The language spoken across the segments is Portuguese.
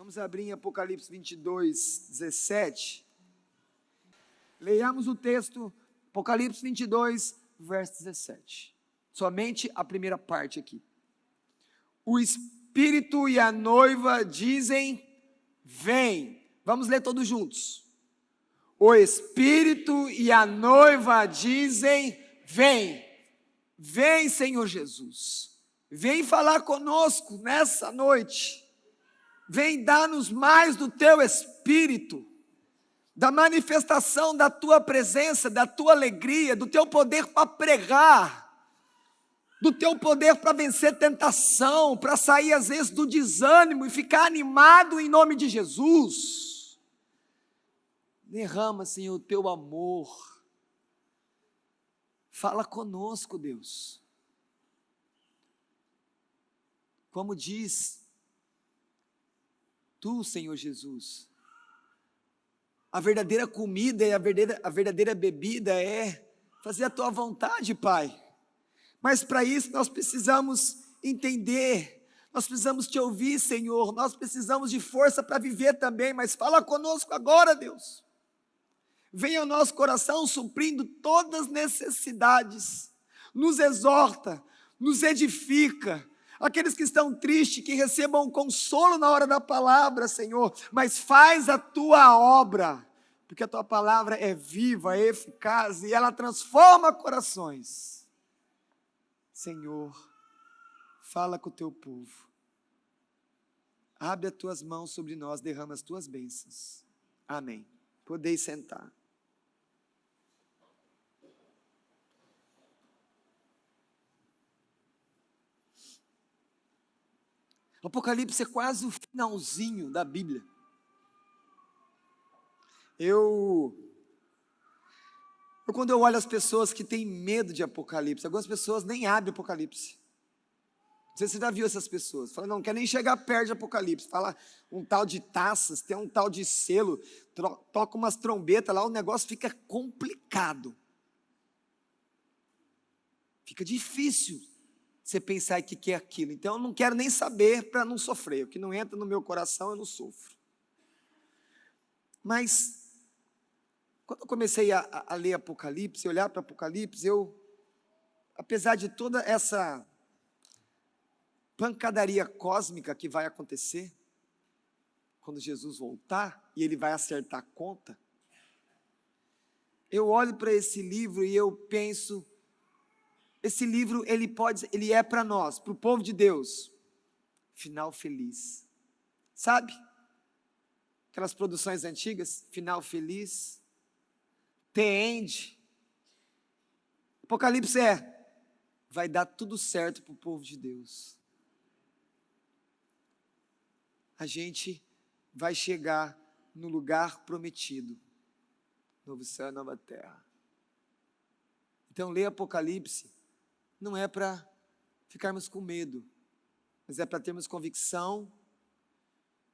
Vamos abrir em Apocalipse 22, 17. Leiamos o texto, Apocalipse 22, verso 17. Somente a primeira parte aqui. O Espírito e a noiva dizem, vem. Vamos ler todos juntos. O Espírito e a noiva dizem, vem. Vem, Senhor Jesus. Vem falar conosco nessa noite. Vem dar-nos mais do teu Espírito, da manifestação da tua presença, da tua alegria, do teu poder para pregar, do teu poder para vencer tentação, para sair às vezes do desânimo e ficar animado em nome de Jesus. Derrama, Senhor, o teu amor. Fala conosco, Deus. Como diz Tu, Senhor Jesus, a verdadeira comida e a verdadeira bebida é fazer a Tua vontade, Pai. Mas para isso nós precisamos entender, nós precisamos Te ouvir, Senhor, nós precisamos de força para viver também, mas fala conosco agora, Deus. Venha ao nosso coração suprindo todas as necessidades, nos exorta, nos edifica. Aqueles que estão tristes, que recebam consolo na hora da palavra, Senhor, mas faz a Tua obra, porque a Tua palavra é viva, é eficaz e ela transforma corações. Senhor, fala com o Teu povo, abre as Tuas mãos sobre nós, derrama as Tuas bênçãos. Amém. Podeis sentar. O Apocalipse é quase o finalzinho da Bíblia. Quando eu olho as pessoas que têm medo de Apocalipse, algumas pessoas nem abrem Apocalipse. Não sei se você já viu essas pessoas. Fala, não quer nem chegar perto de Apocalipse. Fala um tal de taças, tem um tal de selo, toca umas trombetas lá, o negócio fica complicado. Fica difícil você pensar que é aquilo. Então eu não quero nem saber para não sofrer. O que não entra no meu coração eu não sofro. Mas quando eu comecei a ler Apocalipse, olhar para Apocalipse, apesar de toda essa pancadaria cósmica que vai acontecer quando Jesus voltar e ele vai acertar a conta, eu olho para esse livro e eu penso, esse livro ele é para nós, para o povo de Deus, final feliz. Sabe? Aquelas produções antigas, final feliz, the end. Apocalipse vai dar tudo certo para o povo de Deus. A gente vai chegar no lugar prometido, novo céu e nova terra. Então ler Apocalipse não é para ficarmos com medo, mas é para termos convicção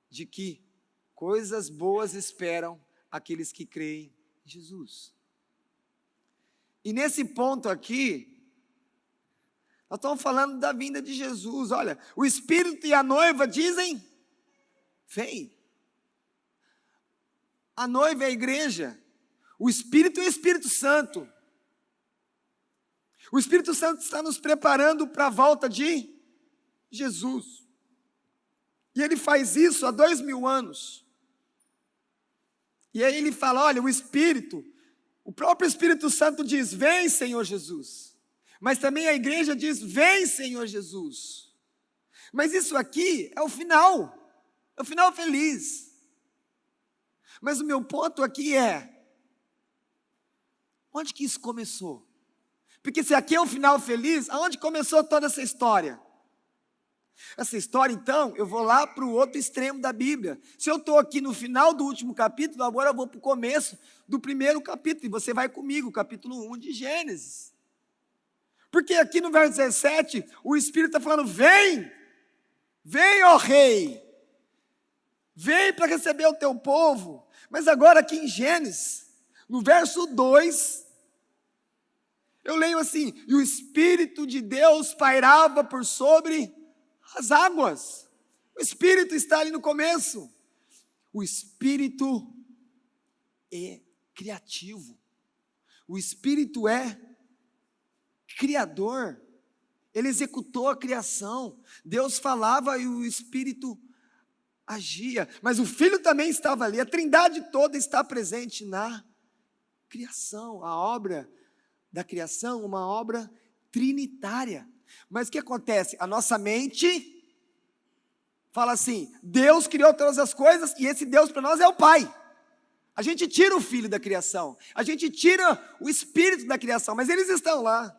de que coisas boas esperam aqueles que creem em Jesus. E nesse ponto aqui, nós estamos falando da vinda de Jesus. Olha, o Espírito e a noiva dizem, vem. A noiva é a igreja, o Espírito é o Espírito Santo. O Espírito Santo está nos preparando para a volta de Jesus. E ele faz isso há 2000 anos. E aí ele fala, olha, o próprio Espírito Santo diz, vem Senhor Jesus. Mas também a igreja diz, vem Senhor Jesus. Mas isso aqui é o final feliz. Mas o meu ponto aqui é, onde que isso começou? Porque se aqui é o final feliz, aonde começou toda essa história? Essa história, então, eu vou lá para o outro extremo da Bíblia. Se eu estou aqui no final do último capítulo, agora eu vou para o começo do primeiro capítulo, e você vai comigo, capítulo 1 de Gênesis. Porque aqui no verso 17, o Espírito está falando, vem, ó rei, vem para receber o teu povo. Mas agora aqui em Gênesis, no verso 2, eu leio assim, e o Espírito de Deus pairava por sobre as águas. O Espírito está ali no começo. O Espírito é criativo. O Espírito é criador. Ele executou a criação. Deus falava e o Espírito agia. Mas o Filho também estava ali. A Trindade toda está presente na criação. A obra da criação, uma obra trinitária. Mas o que acontece? A nossa mente fala assim: Deus criou todas as coisas e esse Deus para nós é o Pai. A gente tira o Filho da criação, a gente tira o Espírito da criação, mas eles estão lá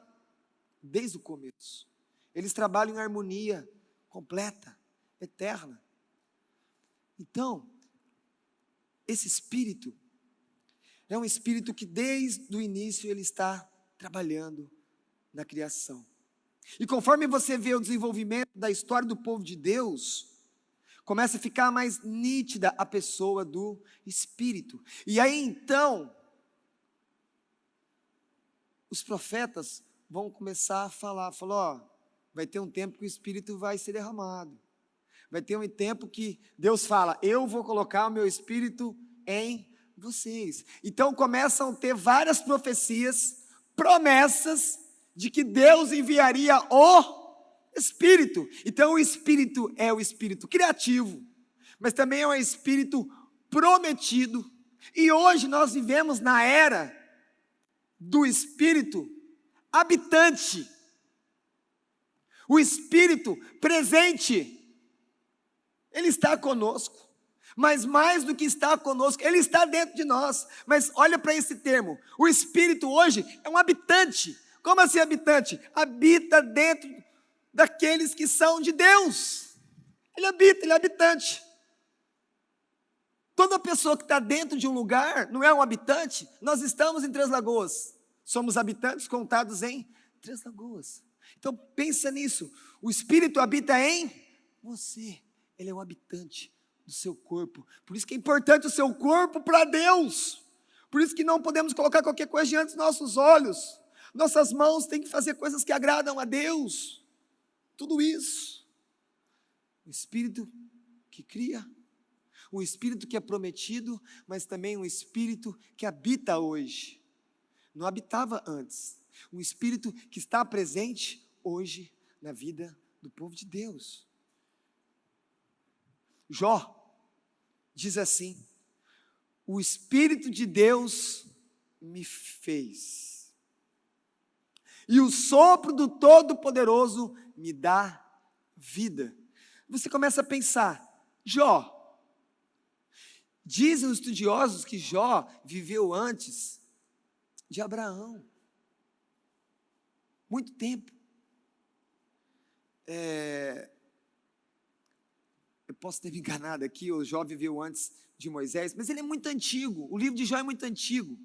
desde o começo. Eles trabalham em harmonia completa, eterna. Então, esse Espírito é um Espírito que desde o início ele está trabalhando na criação. E conforme você vê o desenvolvimento da história do povo de Deus, começa a ficar mais nítida a pessoa do Espírito. E aí então, os profetas vão começar a falar, vai ter um tempo que o Espírito vai ser derramado. Vai ter um tempo que Deus fala, eu vou colocar o meu Espírito em vocês. Então começam a ter várias profecias, promessas de que Deus enviaria o Espírito. Então o Espírito é o Espírito criativo, mas também é um Espírito prometido. E hoje nós vivemos na era do Espírito habitante, o Espírito presente. Ele está conosco, mas mais do que estar conosco, Ele está dentro de nós. Mas olha para esse termo, o Espírito hoje é um habitante. Como assim habitante? Habita dentro daqueles que são de Deus. Ele habita, ele é habitante. Toda pessoa que está dentro de um lugar não é um habitante. Nós estamos em Três Lagoas, somos habitantes contados em Três Lagoas. Então pensa nisso, o Espírito habita em você, ele é um habitante do seu corpo. Por isso que é importante o seu corpo para Deus. Por isso que não podemos colocar qualquer coisa diante dos nossos olhos. Nossas mãos têm que fazer coisas que agradam a Deus. Tudo isso. O Espírito que cria, um Espírito que é prometido, mas também um Espírito que habita hoje. Não habitava antes. Um Espírito que está presente hoje na vida do povo de Deus. Jó diz assim: o Espírito de Deus me fez, e o sopro do Todo-Poderoso me dá vida. Você começa a pensar, Jó, dizem os estudiosos que Jó viveu antes de Abraão, muito tempo. Eu posso ter me enganado aqui, o Jó viveu antes de Moisés, mas ele é muito antigo, o livro de Jó é muito antigo.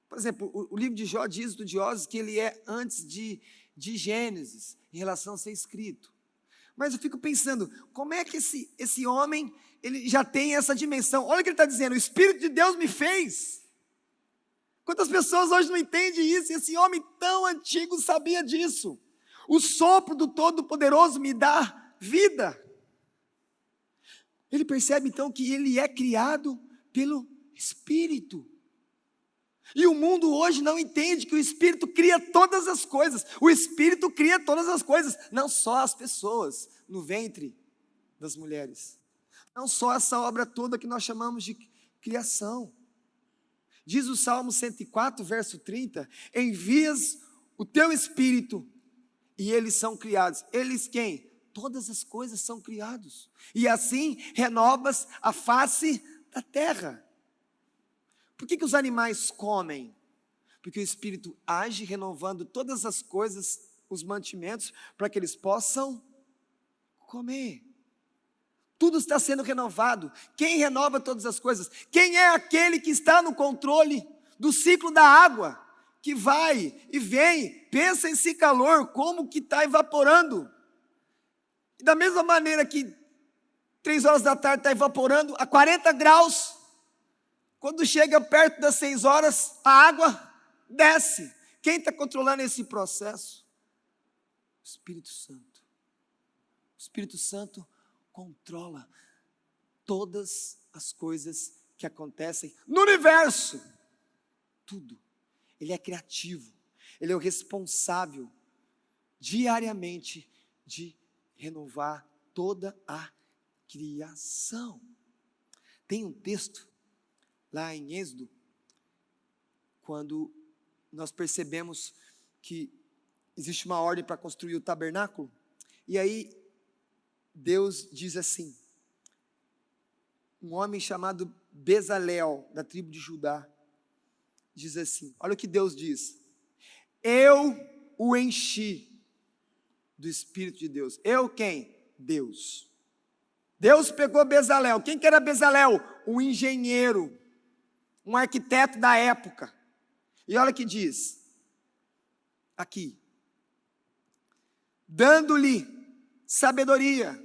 Por exemplo, o livro de Jó diz, estudiosos, que ele é antes de Gênesis, em relação a ser escrito. Mas eu fico pensando, como é que esse homem, ele já tem essa dimensão? Olha o que ele está dizendo, o Espírito de Deus me fez. Quantas pessoas hoje não entendem isso? E esse homem tão antigo sabia disso. O sopro do Todo-Poderoso me dá vida. Ele percebe então que ele é criado pelo Espírito. E o mundo hoje não entende que o Espírito cria todas as coisas. O Espírito cria todas as coisas, não só as pessoas no ventre das mulheres. Não só essa obra toda que nós chamamos de criação. Diz o Salmo 104, verso 30, envias o teu Espírito e eles são criados. Eles quem? Todas as coisas são criados. E assim renovas a face da terra. Por que os animais comem? Porque o Espírito age renovando todas as coisas, os mantimentos, para que eles possam comer. Tudo está sendo renovado. Quem renova todas as coisas? Quem é aquele que está no controle do ciclo da água? Que vai e vem, pensa em si calor, como que está evaporando. E da mesma maneira que 3 horas da tarde está evaporando a 40 graus, quando chega perto das 6 horas, a água desce. Quem está controlando esse processo? O Espírito Santo. O Espírito Santo controla todas as coisas que acontecem no universo. Tudo. Ele é criativo. Ele é o responsável diariamente de renovar toda a criação. Tem um texto lá em Êxodo, quando nós percebemos que existe uma ordem para construir o tabernáculo, e aí Deus diz assim, um homem chamado Bezalel, da tribo de Judá, diz assim, olha o que Deus diz, eu o enchi do Espírito de Deus. Eu quem? Deus. Deus pegou Bezalel. Quem que era Bezalel? Um engenheiro, um arquiteto da época. E olha o que diz, aqui, dando-lhe sabedoria,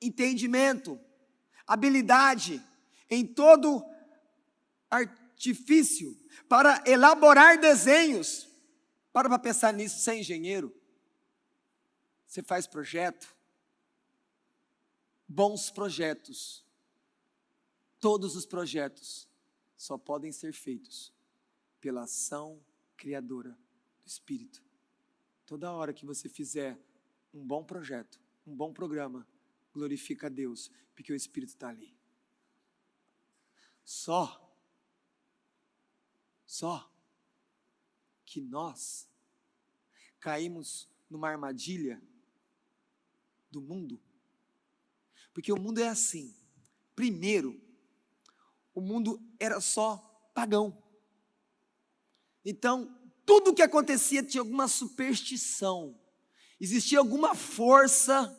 entendimento, habilidade em todo artifício para elaborar desenhos. Para pensar nisso, você é engenheiro, você faz projeto, bons projetos, todos os projetos só podem ser feitos pela ação criadora do Espírito. Toda hora que você fizer um bom projeto, um bom programa, glorifica a Deus, porque o Espírito está ali. Só que nós caímos numa armadilha do mundo, porque o mundo é assim. Primeiro, o mundo era só pagão. Então, tudo o que acontecia tinha alguma superstição, existia alguma força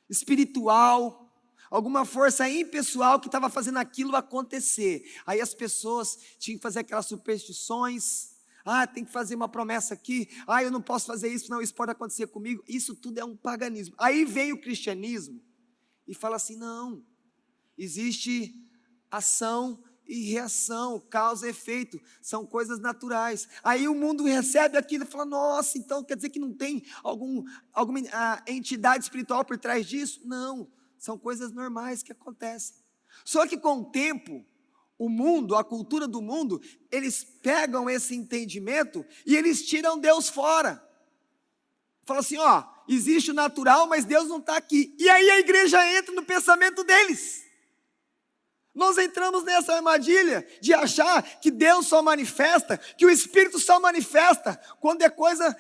espiritual, alguma força impessoal que estava fazendo aquilo acontecer. Aí as pessoas tinham que fazer aquelas superstições, tem que fazer uma promessa aqui, eu não posso fazer isso, não, isso pode acontecer comigo. Isso tudo é um paganismo. Aí vem o cristianismo e fala assim, não, existe ação e reação, causa e efeito, são coisas naturais. Aí o mundo recebe aquilo e fala, nossa, então quer dizer que não tem alguma entidade espiritual por trás disso? Não, são coisas normais que acontecem. Só que com o tempo, o mundo, a cultura do mundo, eles pegam esse entendimento e eles tiram Deus fora. Fala assim, existe o natural, mas Deus não está aqui. E aí a igreja entra no pensamento deles. Nós entramos nessa armadilha de achar que Deus só manifesta, que o Espírito só manifesta quando é coisa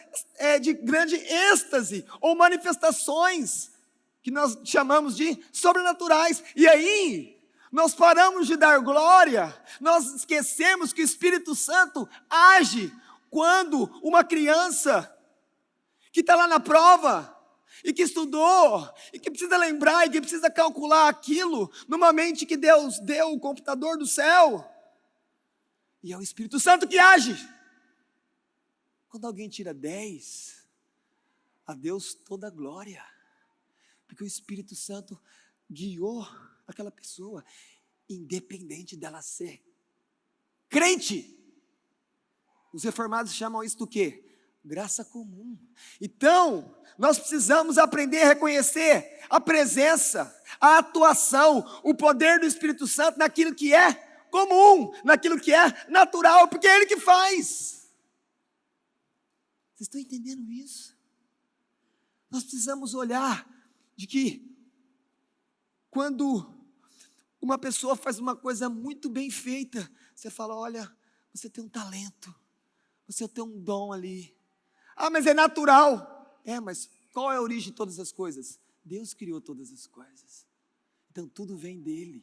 de grande êxtase, ou manifestações que nós chamamos de sobrenaturais. E aí, nós paramos de dar glória, nós esquecemos que o Espírito Santo age quando uma criança que está lá na prova, e que estudou, e que precisa lembrar, e que precisa calcular aquilo, numa mente que Deus deu o computador do céu, e é o Espírito Santo que age. Quando alguém tira 10, a Deus toda a glória, porque o Espírito Santo guiou aquela pessoa, independente dela ser crente. Os reformados chamam isso do quê? Graça comum. Então, nós precisamos aprender a reconhecer a presença, a atuação, o poder do Espírito Santo naquilo que é comum, naquilo que é natural, porque é Ele que faz. Vocês estão entendendo isso? Nós precisamos olhar de que quando uma pessoa faz uma coisa muito bem feita, você fala, olha, você tem um talento, você tem um dom ali. Mas é natural. Mas qual é a origem de todas as coisas? Deus criou todas as coisas. Então tudo vem dele.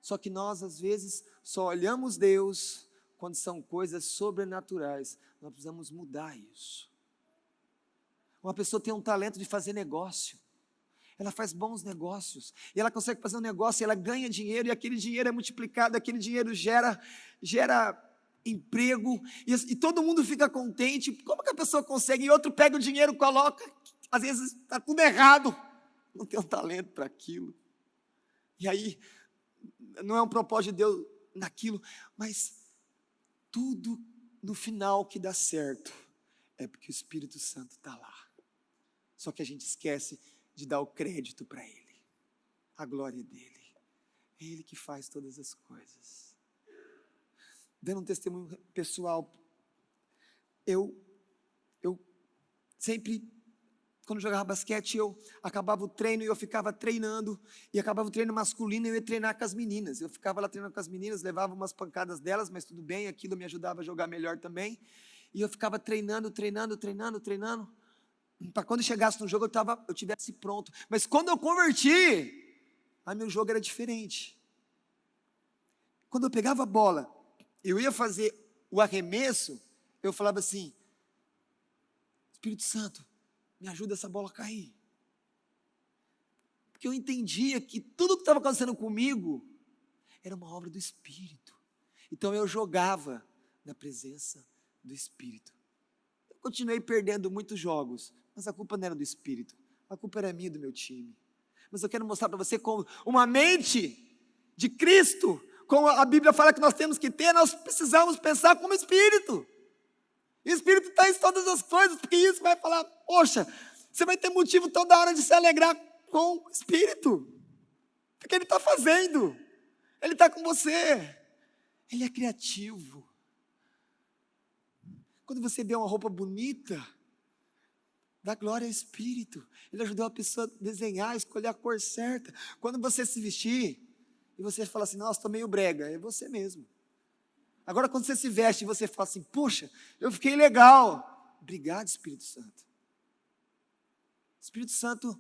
Só que nós às vezes só olhamos Deus quando são coisas sobrenaturais. Nós precisamos mudar isso. Uma pessoa tem um talento de fazer negócio. Ela faz bons negócios. E ela consegue fazer um negócio, e ela ganha dinheiro, e aquele dinheiro é multiplicado, aquele dinheiro gera emprego, e todo mundo fica contente. Como que a pessoa consegue? E outro pega o dinheiro, coloca, às vezes está tudo errado, não tem um talento para aquilo, e aí não é um propósito de Deus naquilo, mas tudo no final que dá certo é porque o Espírito Santo está lá. Só que a gente esquece de dar o crédito para Ele. a glória é dele. É ele que faz todas as coisas. Dando um testemunho pessoal, eu sempre, quando jogava basquete, eu acabava o treino e eu ficava treinando, e acabava o treino masculino e eu ia treinar com as meninas. Eu ficava lá treinando com as meninas, levava umas pancadas delas, mas tudo bem, aquilo me ajudava a jogar melhor também. E eu ficava treinando, para quando chegasse no jogo eu tivesse pronto. Mas quando eu converti, aí meu jogo era diferente. Quando eu pegava a bola, eu ia fazer o arremesso, eu falava assim: Espírito Santo, me ajuda essa bola a cair. Porque eu entendia que tudo que estava acontecendo comigo era uma obra do Espírito. Então eu jogava na presença do Espírito. Eu continuei perdendo muitos jogos, mas a culpa não era do Espírito, a culpa era minha e do meu time. Mas eu quero mostrar para você como uma mente de Cristo, como a Bíblia fala que nós temos que ter, nós precisamos pensar como Espírito. O Espírito está em todas as coisas, porque isso vai falar, poxa, você vai ter motivo toda hora de se alegrar com o Espírito, porque Ele está fazendo, Ele está com você, Ele é criativo. Quando você vê uma roupa bonita, dá glória ao Espírito. Ele ajudou a pessoa a desenhar, escolher a cor certa. Quando você se vestir, e você fala assim, nossa, estou meio brega, é você mesmo. Agora quando você se veste e você fala assim, poxa, eu fiquei legal. Obrigado, Espírito Santo. O Espírito Santo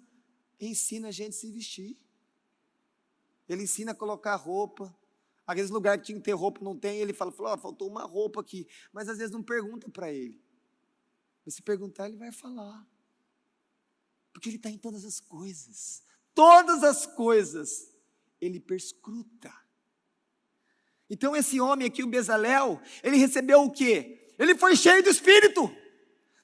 ensina a gente a se vestir. Ele ensina a colocar roupa. Aqueles lugares que tinha que ter roupa, não tem, ele fala, faltou uma roupa aqui. Mas às vezes não pergunta para ele. Mas se perguntar, ele vai falar. Porque ele está em todas as coisas. Todas as coisas, ele perscruta. Então esse homem aqui, o Bezalel, ele recebeu o quê? Ele foi cheio do Espírito.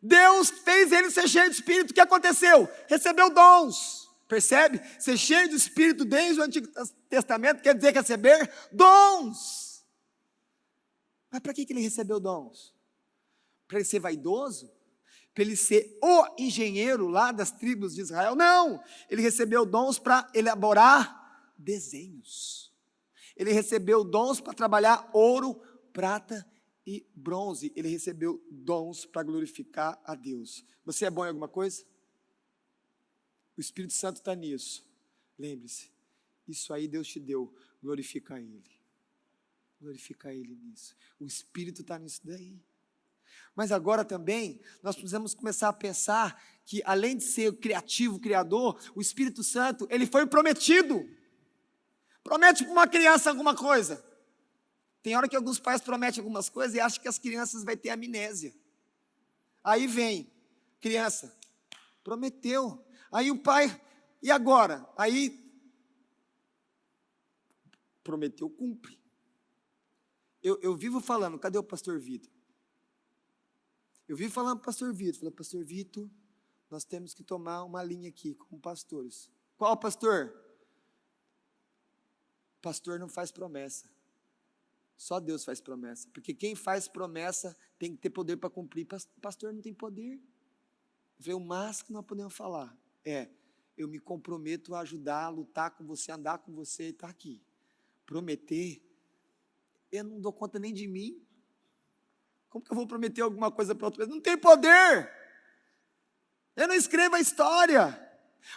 Deus fez ele ser cheio do Espírito. O que aconteceu? Recebeu dons. Percebe? Ser cheio do Espírito desde o Antigo Testamento quer dizer receber dons. Mas para que ele recebeu dons? Para ele ser vaidoso? Para ele ser o engenheiro lá das tribos de Israel? Não! Ele recebeu dons para elaborar desenhos. Ele recebeu dons para trabalhar ouro, prata e bronze. Ele recebeu dons para glorificar a Deus. Você é bom em alguma coisa? O Espírito Santo está nisso. Lembre-se, isso aí Deus te deu, glorifica Ele. Glorifica Ele nisso. O Espírito está nisso daí. Mas agora também, nós precisamos começar a pensar que além de ser o criativo, o criador, o Espírito Santo, Ele foi prometido. Promete para uma criança alguma coisa. Tem hora que alguns pais prometem algumas coisas e acham que as crianças vão ter amnésia. Aí vem, criança, prometeu. Aí o pai, e agora? Aí, prometeu, cumpre. Eu vivo falando, cadê o pastor Vitor? Eu vivo falando para o pastor Vitor, falei, pastor Vitor, nós temos que tomar uma linha aqui, como pastores. Qual pastor? Pastor não faz promessa. Só Deus faz promessa. Porque quem faz promessa tem que ter poder para cumprir. Pastor não tem poder. Eu falei, o máximo que nós podemos falar eu me comprometo a ajudar, a lutar com você, a andar com você e estar aqui. Prometer, eu não dou conta nem de mim. Como que eu vou prometer alguma coisa para outra pessoa? Não tem poder. Eu não escrevo a história.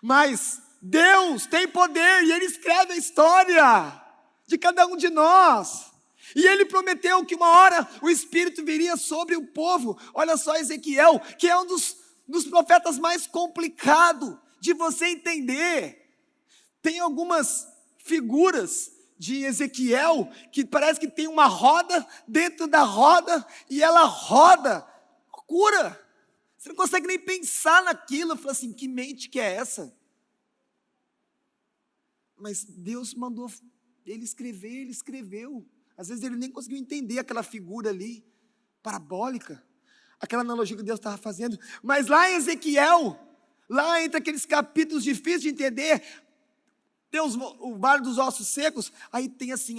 Mas Deus tem poder e Ele escreve a história de cada um de nós. E Ele prometeu que uma hora o Espírito viria sobre o povo. Olha só Ezequiel, que é um dos profetas mais complicados de você entender. Tem algumas figuras de Ezequiel que parece que tem uma roda dentro da roda e ela roda. Loucura! Você não consegue nem pensar naquilo. Eu falo assim, que mente que é essa? Mas Deus mandou ele escrever, ele escreveu. Às vezes ele nem conseguiu entender aquela figura ali, parabólica, aquela analogia que Deus estava fazendo. Mas lá em Ezequiel, lá entre aqueles capítulos difíceis de entender, Deus, o vale dos ossos secos, aí tem assim,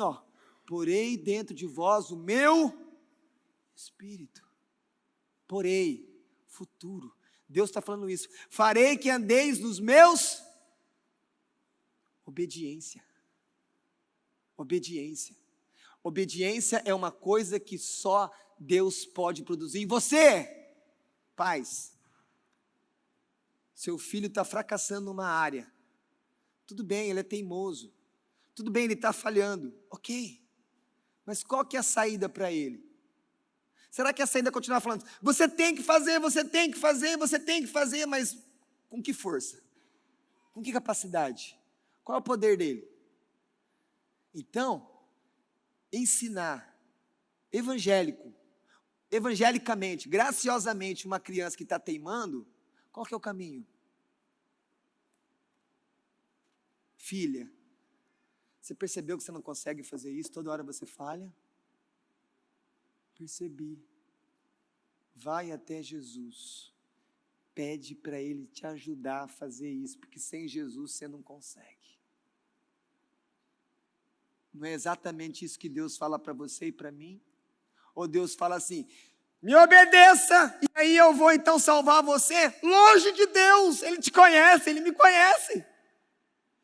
porei dentro de vós o meu Espírito. Porei, futuro. Deus está falando isso. Farei que andeis nos meus Obediência. Obediência. Obediência é uma coisa que só Deus pode produzir em você. Pais, seu filho está fracassando numa área. Tudo bem, ele é teimoso. Tudo bem, ele está falhando. Ok. Mas qual que é a saída para ele? Será que a saída é continuar falando, você tem que fazer, você tem que fazer, você tem que fazer, mas com que força? Com que capacidade? Qual é o poder dele? Então, ensinar evangelicamente, graciosamente, uma criança que está teimando, qual que é o caminho? Filha, você percebeu que você não consegue fazer isso? Toda hora você falha? Percebi. Vai até Jesus. Pede para Ele te ajudar a fazer isso, porque sem Jesus você não consegue. Não é exatamente isso que Deus fala para você e para mim? Ou Deus fala assim, me obedeça, e aí eu vou então salvar você? Longe de Deus, Ele te conhece, Ele me conhece.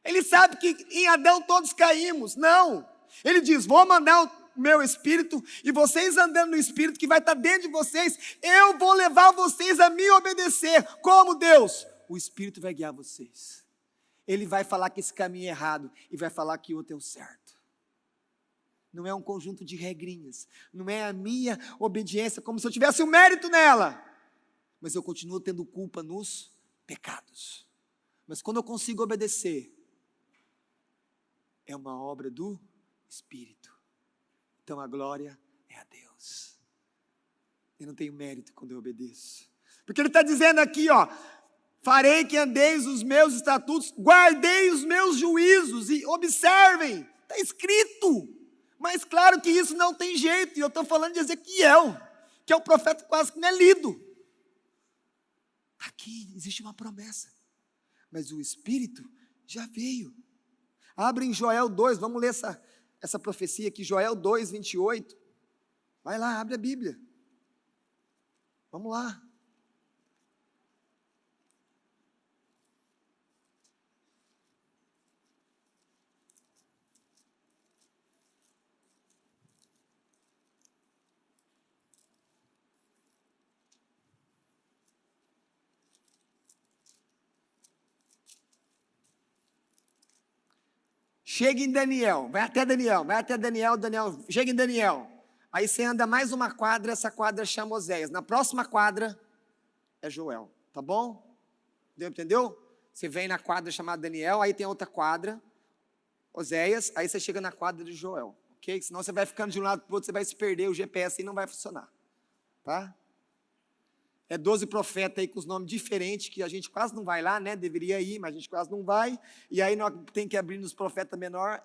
Ele sabe que em Adão todos caímos. Não, Ele diz, vou mandar o meu Espírito, e vocês andando no Espírito que vai estar dentro de vocês, eu vou levar vocês a me obedecer. Como Deus? O Espírito vai guiar vocês. Ele vai falar que esse caminho é errado, e vai falar que o outro é o certo. Não é um conjunto de regrinhas, não é a minha obediência como se eu tivesse um mérito nela, mas eu continuo tendo culpa nos pecados. Mas quando eu consigo obedecer, é uma obra do Espírito. Então a glória é a Deus. Eu não tenho mérito quando eu obedeço, porque Ele está dizendo aqui, ó, farei que andeis os meus estatutos, guardei os meus juízos e observem, está escrito. Mas claro que isso não tem jeito, e eu estou falando de Ezequiel, que é um profeta quase que não é lido. Aqui existe uma promessa, mas o Espírito já veio. Abre em Joel 2, vamos ler essa profecia aqui, Joel 2, 28. Vai lá, abre a Bíblia. Vamos lá. Chega em Daniel, vai até Daniel, chega em Daniel. Aí você anda mais uma quadra, essa quadra chama Oséias. Na próxima quadra é Joel, tá bom? Entendeu? Você vem na quadra chamada Daniel, aí tem outra quadra, Oséias, aí você chega na quadra de Joel, ok? Senão você vai ficando de um lado para o outro, você vai se perder, o GPS aí não vai funcionar, tá? É 12 profetas aí com os nomes diferentes, que a gente quase não vai lá, né? Deveria ir, mas a gente quase não vai. E aí nós tem que abrir nos profetas menor,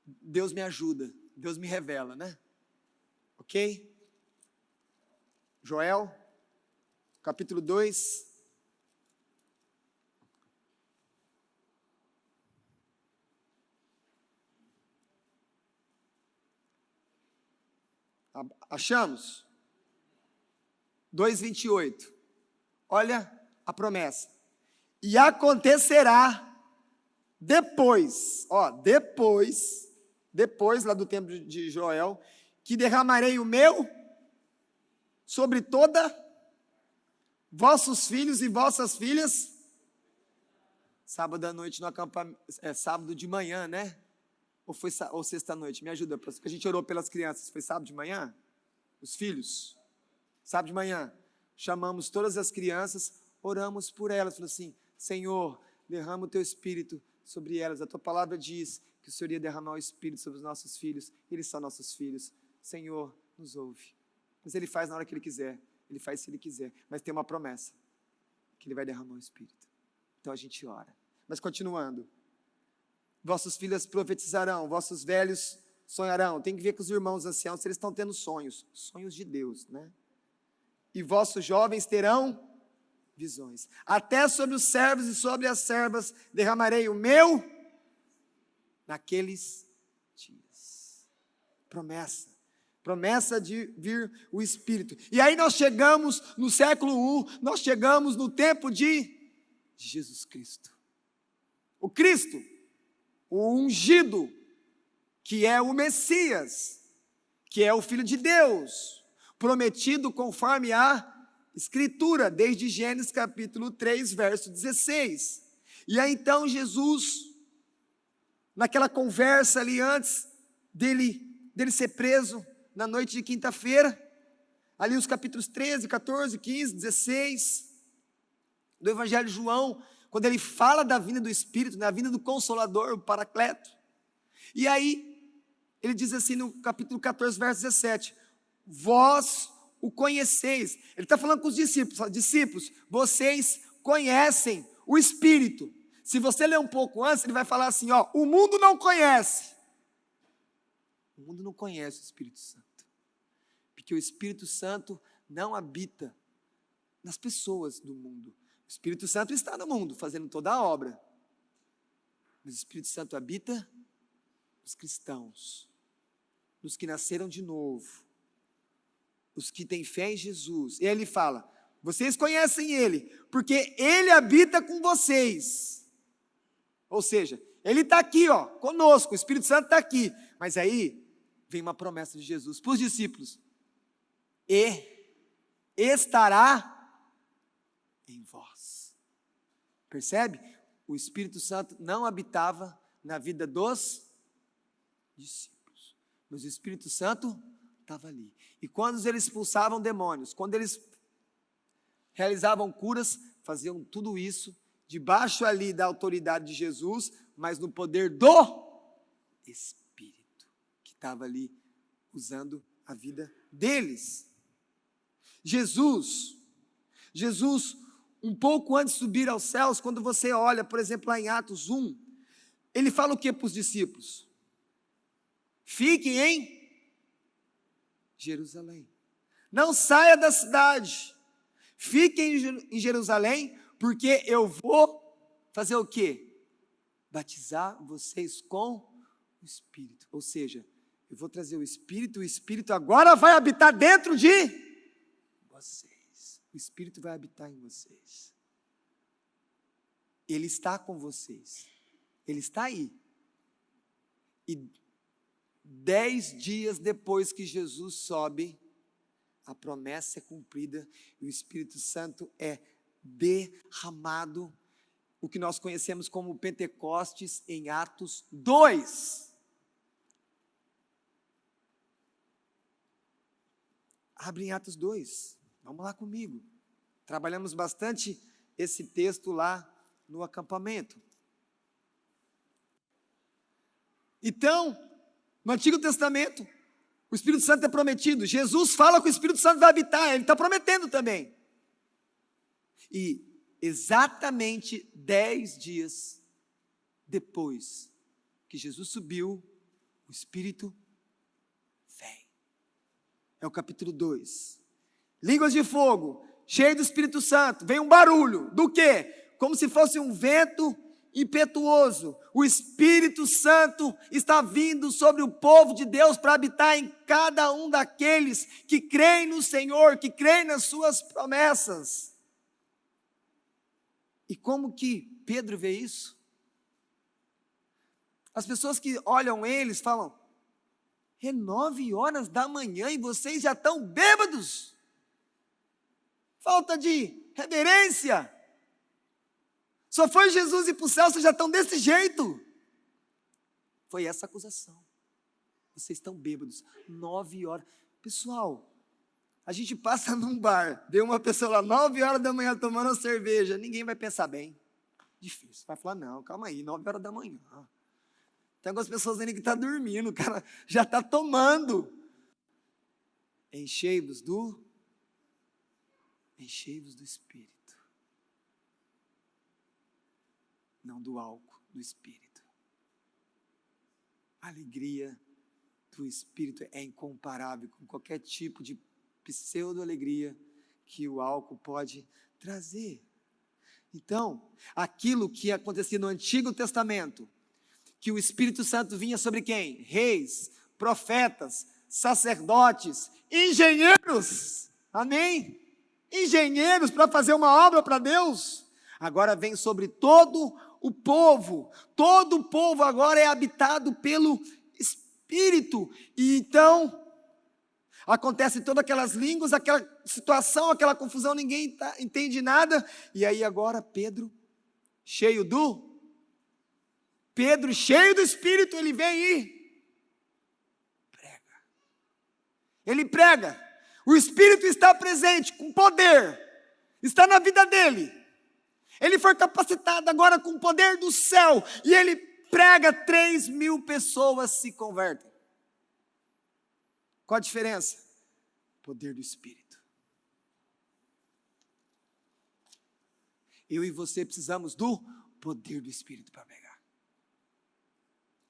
Deus me ajuda, Deus me revela, né? Ok? Joel, capítulo 2. Achamos? 2:28, olha a promessa, e acontecerá depois lá do tempo de Joel, que derramarei o meu sobre toda vossos filhos e vossas filhas, sábado à noite no acampamento, sábado de manhã, né? Ou sexta-noite, me ajuda, porque a gente orou pelas crianças, foi sábado de manhã? Os filhos? Sábado de manhã, chamamos todas as crianças, oramos por elas, falou assim, Senhor, derrama o teu Espírito sobre elas, a tua palavra diz que o Senhor ia derramar o Espírito sobre os nossos filhos, eles são nossos filhos, Senhor, nos ouve. Mas Ele faz na hora que Ele quiser, Ele faz se Ele quiser, mas tem uma promessa, que Ele vai derramar o Espírito. Então a gente ora. Mas continuando, vossos filhos profetizarão, vossos velhos sonharão, tem que ver com os irmãos anciãos, se eles estão tendo sonhos de Deus, né? E vossos jovens terão visões. Até sobre os servos e sobre as servas derramarei o meu naqueles dias. Promessa de vir o Espírito. E aí nós chegamos no século I, nós chegamos no tempo de Jesus Cristo. o Cristo, o ungido, que é o Messias, que é o Filho de Deus, prometido conforme a Escritura, desde Gênesis capítulo 3, verso 16. E aí então Jesus, naquela conversa ali antes dele ser preso, na noite de quinta-feira, ali os capítulos 13, 14, 15, 16, do Evangelho de João, quando ele fala da vinda do Espírito, da vinda do Consolador, o Paracleto. E aí, ele diz assim no capítulo 14, verso 17, vós o conheceis. Ele está falando com os discípulos, vocês conhecem o Espírito. Se você ler um pouco antes, ele vai falar assim, ó, o mundo não conhece. O mundo não conhece o Espírito Santo. Porque o Espírito Santo não habita nas pessoas do mundo. O Espírito Santo está no mundo, fazendo toda a obra. Mas o Espírito Santo habita nos cristãos, nos que nasceram de novo, os que têm fé em Jesus. E ele fala, vocês conhecem Ele, porque Ele habita com vocês. Ou seja, Ele está aqui, ó, conosco, o Espírito Santo está aqui. Mas aí vem uma promessa de Jesus para os discípulos. E estará em vós. Percebe? O Espírito Santo não habitava na vida dos discípulos, mas o Espírito Santo estava ali. E quando eles expulsavam demônios, quando eles realizavam curas, faziam tudo isso debaixo ali da autoridade de Jesus, mas no poder do Espírito, que estava ali usando a vida deles. Jesus, um pouco antes de subir aos céus, quando você olha, por exemplo, lá em Atos 1, ele fala o que para os discípulos? Fiquem em Jerusalém. Não saia da cidade. Fiquem em Jerusalém, porque eu vou fazer o quê? Batizar vocês com o Espírito. Ou seja, eu vou trazer o Espírito agora vai habitar dentro de vocês. O Espírito vai habitar em vocês. Ele está com vocês. Ele está aí. E 10 dias depois que Jesus sobe, a promessa é cumprida e o Espírito Santo é derramado, o que nós conhecemos como Pentecostes, em Atos 2. Abre em Atos 2, vamos lá comigo. Trabalhamos bastante esse texto lá no acampamento. Então, no Antigo Testamento, o Espírito Santo é prometido. Jesus fala que o Espírito Santo vai habitar, ele está prometendo também. E exatamente 10 dias depois que Jesus subiu, o Espírito vem. É o capítulo 2. Línguas de fogo, cheio do Espírito Santo. Vem um barulho, do quê? Como se fosse um vento impetuoso. O Espírito Santo está vindo sobre o povo de Deus para habitar em cada um daqueles que creem no Senhor, que creem nas suas promessas. E como que Pedro vê isso? As pessoas que olham eles falam, é 9 horas da manhã e vocês já estão bêbados. Falta de reverência. Só foi Jesus ir para o céu, vocês já estão desse jeito. Foi essa acusação. Vocês estão bêbados, 9 horas. Pessoal, a gente passa num bar, vê uma pessoa lá 9 horas da manhã tomando uma cerveja, ninguém vai pensar bem. Difícil, vai falar, não, calma aí, 9 horas da manhã. Tem algumas pessoas ainda que estão dormindo, o cara já está tomando. Enchei-vos do Espírito. Não do álcool, do Espírito. A alegria do Espírito é incomparável com qualquer tipo de pseudo-alegria que o álcool pode trazer. Então, aquilo que acontecia no Antigo Testamento, que o Espírito Santo vinha sobre quem? Reis, profetas, sacerdotes, engenheiros, amém? Engenheiros para fazer uma obra para Deus, agora vem sobre todo o povo, todo o povo agora é habitado pelo Espírito. E então, acontece todas aquelas línguas, aquela situação, aquela confusão, ninguém entende nada. E aí agora Pedro, cheio do Espírito, ele vem e prega. Ele prega. O Espírito está presente, com poder, está na vida dele. Ele foi capacitado agora com o poder do céu, e ele prega, 3.000 pessoas se convertem. Qual a diferença? Poder do Espírito. Eu e você precisamos do poder do Espírito para pregar.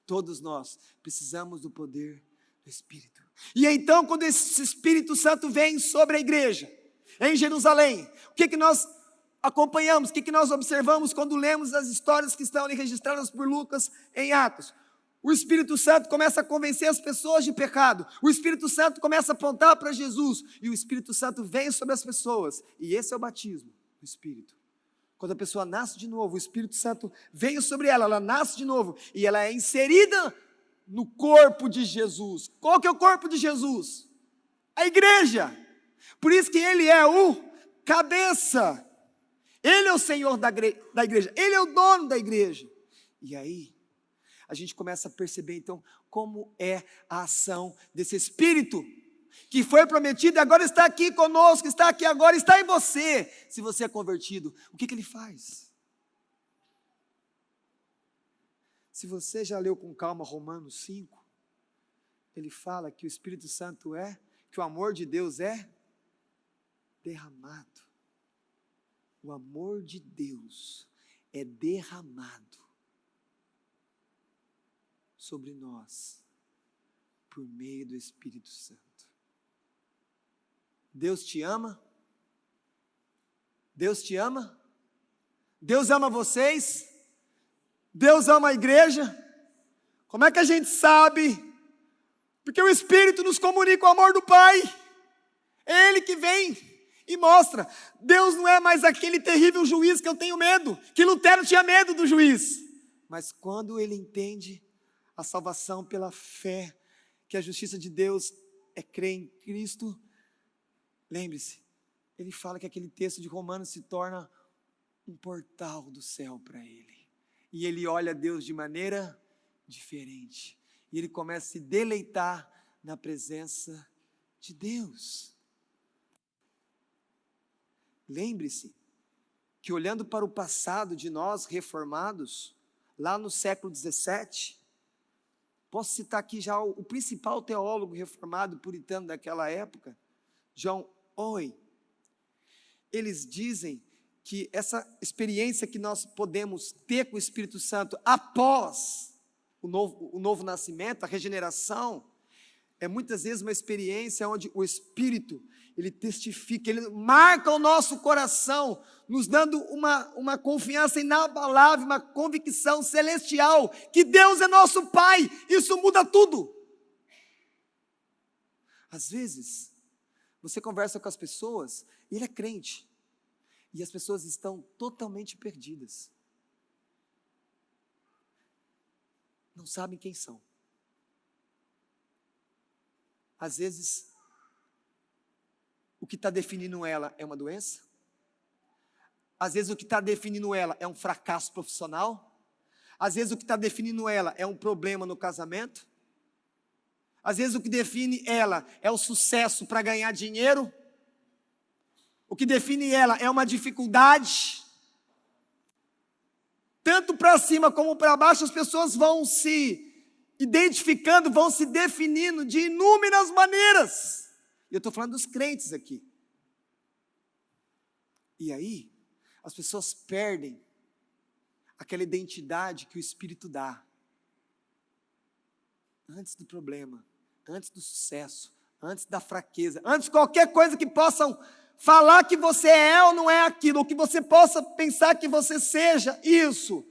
Todos nós precisamos do poder do Espírito. E então, quando esse Espírito Santo vem sobre a igreja, em Jerusalém, o que nós acompanhamos, o que nós observamos quando lemos as histórias que estão ali registradas por Lucas em Atos? O Espírito Santo começa a convencer as pessoas de pecado. O Espírito Santo começa a apontar para Jesus. E o Espírito Santo vem sobre as pessoas. E esse é o batismo do Espírito. Quando a pessoa nasce de novo, o Espírito Santo vem sobre ela, ela nasce de novo. E ela é inserida no corpo de Jesus. Qual que é o corpo de Jesus? A igreja. Por isso que ele é o cabeça. Ele é o Senhor da igreja. Ele é o dono da igreja. E aí, a gente começa a perceber então como é a ação desse Espírito que foi prometido e agora está aqui conosco, está aqui agora, está em você. Se você é convertido, o que ele faz? Se você já leu com calma Romanos 5, ele fala que o Espírito Santo que o amor de Deus é derramado. O amor de Deus é derramado sobre nós, por meio do Espírito Santo. Deus te ama? Deus te ama? Deus ama vocês? Deus ama a igreja? Como é que a gente sabe? Porque o Espírito nos comunica o amor do Pai. É Ele que vem e mostra. Deus não é mais aquele terrível juiz que eu tenho medo, que Lutero tinha medo do juiz. Mas quando ele entende a salvação pela fé, que a justiça de Deus é crer em Cristo, lembre-se, ele fala que aquele texto de Romanos se torna um portal do céu para ele. E ele olha Deus de maneira diferente. E ele começa a se deleitar na presença de Deus. Lembre-se que olhando para o passado de nós reformados, lá no século 17, posso citar aqui já o principal teólogo reformado puritano daquela época, John Owen. Eles dizem que essa experiência que nós podemos ter com o Espírito Santo após o novo nascimento, a regeneração, é muitas vezes uma experiência onde o Espírito, ele testifica, ele marca o nosso coração, nos dando uma confiança inabalável, uma convicção celestial, que Deus é nosso Pai. Isso muda tudo. Às vezes, você conversa com as pessoas, e ele é crente, e as pessoas estão totalmente perdidas. Não sabem quem são. Às vezes, o que está definindo ela é uma doença. Às vezes, o que está definindo ela é um fracasso profissional. Às vezes, o que está definindo ela é um problema no casamento. Às vezes, o que define ela é o sucesso para ganhar dinheiro. O que define ela é uma dificuldade. Tanto para cima como para baixo, as pessoas vão se identificando, vão se definindo de inúmeras maneiras. E eu estou falando dos crentes aqui. E aí, as pessoas perdem aquela identidade que o Espírito dá. Antes do problema, antes do sucesso, antes da fraqueza, antes de qualquer coisa que possam falar que você é ou não é aquilo, ou que você possa pensar que você seja isso.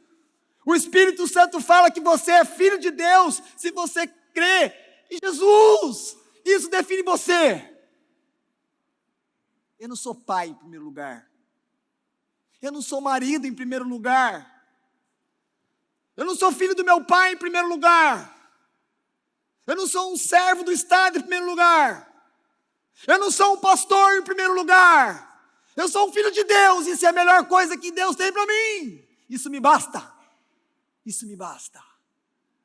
O Espírito Santo fala que você é filho de Deus, se você crê em Jesus. Isso define você. Eu não sou pai em primeiro lugar. Eu não sou marido em primeiro lugar. Eu não sou filho do meu pai em primeiro lugar. Eu não sou um servo do Estado em primeiro lugar. Eu não sou um pastor em primeiro lugar. Eu sou um filho de Deus. Isso é a melhor coisa que Deus tem para mim. Isso me basta. Isso me basta.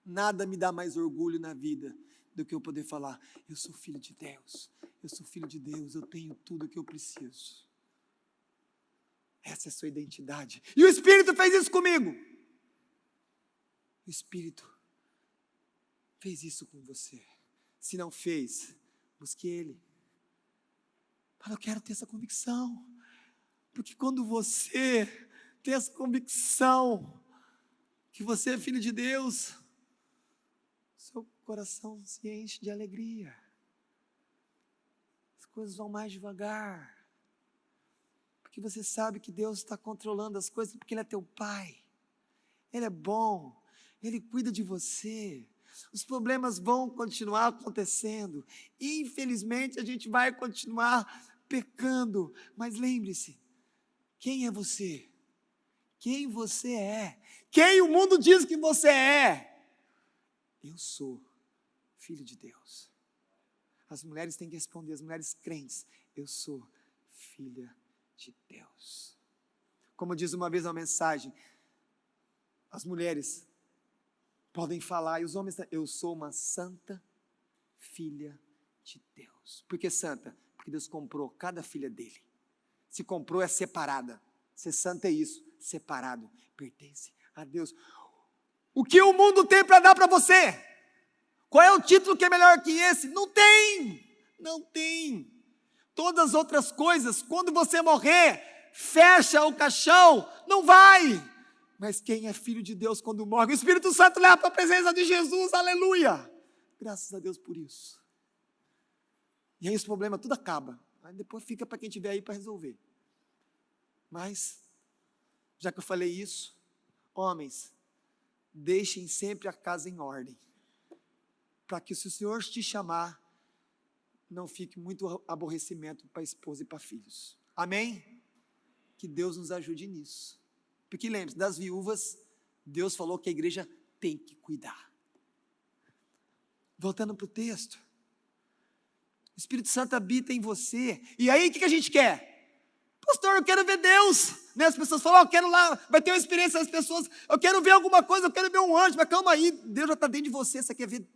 Nada me dá mais orgulho na vida do que eu poder falar: eu sou filho de Deus. Eu sou filho de Deus. Eu tenho tudo o que eu preciso. Essa é a sua identidade. E o Espírito fez isso comigo. O Espírito fez isso com você. Se não fez, busque Ele. Mas eu quero ter essa convicção. Porque quando você tem essa convicção que você é filho de Deus, seu coração se enche de alegria. As coisas vão mais devagar. Porque você sabe que Deus está controlando as coisas, porque Ele é teu Pai. Ele é bom. Ele cuida de você. Os problemas vão continuar acontecendo. Infelizmente, a gente vai continuar pecando. Mas lembre-se, quem é você? Quem você é? Quem o mundo diz que você é? Eu sou filho de Deus. As mulheres têm que responder, as mulheres crentes: eu sou filha de Deus. Como diz uma vez uma mensagem, as mulheres podem falar, e os homens: eu sou uma santa filha de Deus. Por que santa? Porque Deus comprou cada filha dele. Se comprou, é separada. Ser santa é isso, separado, pertence a Deus. O que o mundo tem para dar para você? Qual é o título que é melhor que esse? Não tem, não tem. Todas as outras coisas, quando você morrer, fecha o caixão, não vai. Mas quem é filho de Deus quando morre? O Espírito Santo leva para a presença de Jesus, aleluia. Graças a Deus por isso. E aí esse problema tudo acaba. Aí depois fica para quem estiver aí para resolver. Mas, já que eu falei isso, homens, deixem sempre a casa em ordem. Para que se o Senhor te chamar, não fique muito aborrecimento para a esposa e para filhos. Amém? Que Deus nos ajude nisso. Porque lembre-se, das viúvas, Deus falou que a igreja tem que cuidar. Voltando para o texto. O Espírito Santo habita em você. E aí, o que a gente quer? Pastor, eu quero ver Deus. Né? As pessoas falam: eu quero lá, vai ter uma experiência das pessoas, eu quero ver alguma coisa, eu quero ver um anjo. Mas calma aí, Deus já está dentro de você, você quer ver?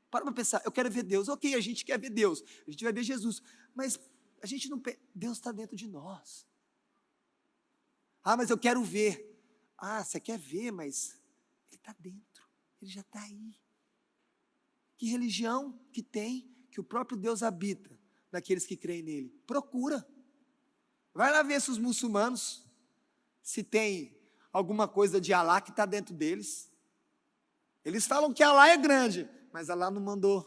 Para pensar: eu quero ver Deus. Ok, a gente quer ver Deus, a gente vai ver Jesus. Mas a gente não... Deus está dentro de nós. Ah, mas eu quero ver. Ah, você quer ver, mas Ele está dentro, Ele já está aí. Que religião que tem que o próprio Deus habita naqueles que creem nele? Procura. Vai lá ver se os muçulmanos, se tem alguma coisa de Alá que está dentro deles. Eles falam que Alá é grande, mas Alá não mandou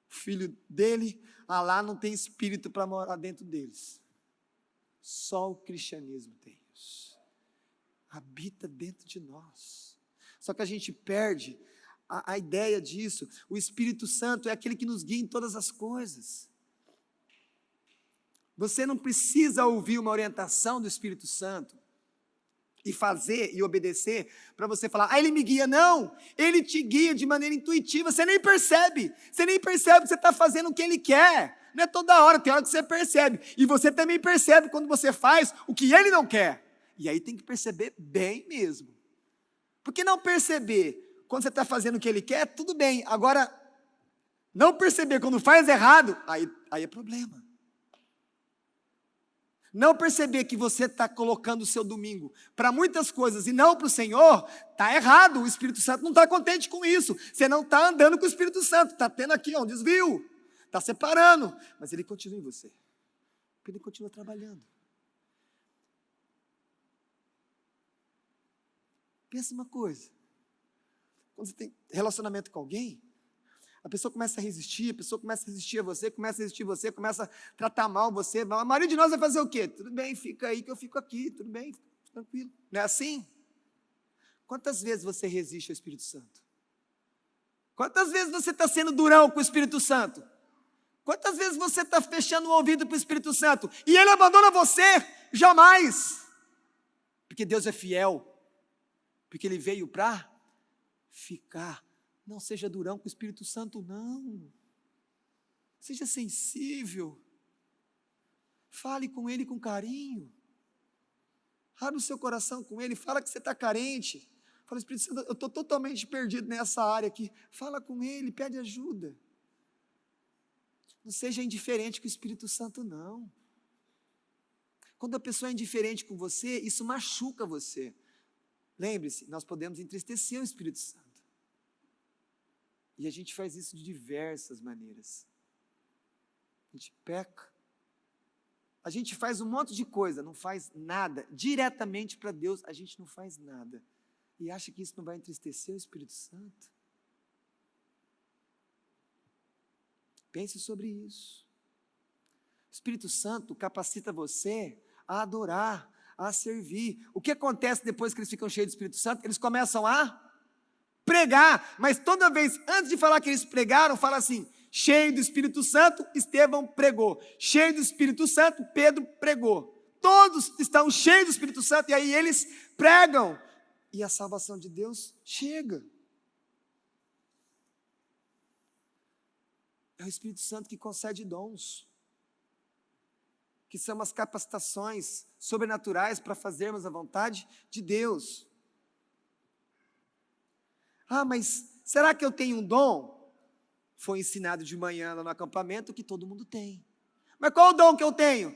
o filho dele. Alá não tem espírito para morar dentro deles. Só o cristianismo tem isso. Habita dentro de nós. Só que a gente perde a ideia disso. O Espírito Santo é aquele que nos guia em todas as coisas. Você não precisa ouvir uma orientação do Espírito Santo e fazer e obedecer para você falar: ah, Ele me guia. Não, Ele te guia de maneira intuitiva. Você nem percebe que você está fazendo o que Ele quer. Não é toda hora, tem hora que você percebe. E você também percebe quando você faz o que Ele não quer. E aí tem que perceber bem mesmo. Porque não perceber quando você está fazendo o que Ele quer, tudo bem. Agora, não perceber quando faz errado, aí é problema. Não perceber que você está colocando o seu domingo para muitas coisas e não para o Senhor, está errado. O Espírito Santo não está contente com isso. Você não está andando com o Espírito Santo, está tendo aqui um desvio, está separando, mas Ele continua em você. Ele continua trabalhando. Pensa uma coisa, quando você tem relacionamento com alguém, a pessoa começa a resistir, a você, começa a resistir você, começa a tratar mal você. A maioria de nós vai fazer o quê? Tudo bem, fica aí que eu fico aqui, tudo bem, tranquilo. Não é assim? Quantas vezes você resiste ao Espírito Santo? Quantas vezes você está sendo durão com o Espírito Santo? Quantas vezes você está fechando o ouvido para o Espírito Santo? E Ele abandona você? Jamais. Porque Deus é fiel. Porque Ele veio para ficar. Não seja durão com o Espírito Santo, não. Seja sensível. Fale com Ele com carinho. Abre o seu coração com Ele. Fala que você está carente. Fala, Espírito Santo, eu estou totalmente perdido nessa área aqui. Fala com Ele, pede ajuda. Não seja indiferente com o Espírito Santo, não. Quando a pessoa é indiferente com você, isso machuca você. Lembre-se, nós podemos entristecer o Espírito Santo. E a gente faz isso de diversas maneiras. A gente peca. A gente faz um monte de coisa, não faz nada. Diretamente para Deus, a gente não faz nada. E acha que isso não vai entristecer o Espírito Santo? Pense sobre isso. O Espírito Santo capacita você a adorar, a servir. O que acontece depois que eles ficam cheios do Espírito Santo? Eles começam a pregar, mas toda vez, antes de falar que eles pregaram, fala assim, cheio do Espírito Santo, Estevão pregou. Cheio do Espírito Santo, Pedro pregou. Todos estão cheios do Espírito Santo, e aí eles pregam. E a salvação de Deus chega. É o Espírito Santo que concede dons, que são as capacitações sobrenaturais para fazermos a vontade de Deus. Ah, mas será que eu tenho um dom? Foi ensinado de manhã lá no acampamento que todo mundo tem. Mas qual o dom que eu tenho?